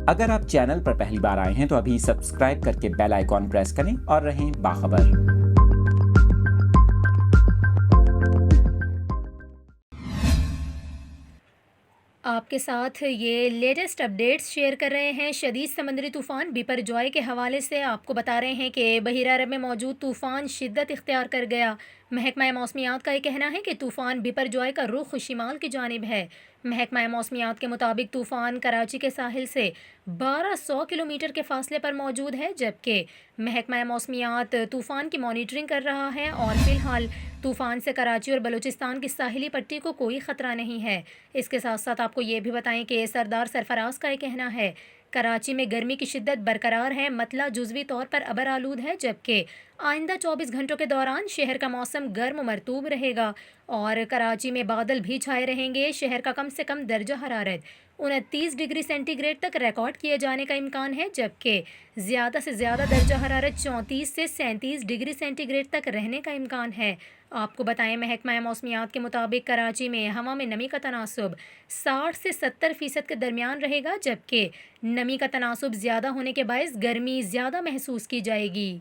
اگر آپ چینل پر پہلی بار آئے ہیں تو ابھی سبسکرائب کر کے بیل آئیکن پریس کریں اور رہیں باخبر۔ آپ کے ساتھ یہ لیٹسٹ اپڈیٹس شیئر کر رہے ہیں۔ شدید سمندری طوفان بیپر جوائے کے حوالے سے آپ کو بتا رہے ہیں کہ بحیرہ عرب میں موجود طوفان شدت اختیار کر گیا۔ محکمہ موسمیات کا یہ کہنا ہے کہ طوفان بیپر جوائے کا رخ شمال کی جانب ہے۔ محکمہ موسمیات کے مطابق طوفان کراچی کے ساحل سے 1200 کلومیٹر کے فاصلے پر موجود ہے، جبکہ محکمہ موسمیات طوفان کی مانیٹرنگ کر رہا ہے اور فی الحال طوفان سے کراچی اور بلوچستان کی ساحلی پٹی کو کوئی خطرہ نہیں ہے۔ اس کے ساتھ ساتھ آپ کو یہ بھی بتائیں کہ سردار سرفراز کا یہ کہنا ہے کراچی میں گرمی کی شدت برقرار ہے، مطلع جزوی طور پر ابر آلود ہے، جبکہ آئندہ 24 گھنٹوں کے دوران شہر کا موسم گرم و مرطوب رہے گا اور کراچی میں بادل بھی چھائے رہیں گے۔ شہر کا کم سے کم درجہ حرارت 29 ڈگری سینٹی گریڈ تک ریکارڈ کیے جانے کا امکان ہے، جبکہ زیادہ سے زیادہ درجہ حرارت 34 سے 37 ڈگری سینٹی گریڈ تک رہنے کا امکان ہے۔ آپ کو بتائیں محکمہ موسمیات کے مطابق کراچی میں ہوا میں نمی کا تناسب 60 سے 70% کے درمیان رہے گا، جبکہ نمی کا تناسب زیادہ ہونے کے باعث گرمی زیادہ محسوس کی جائے گی۔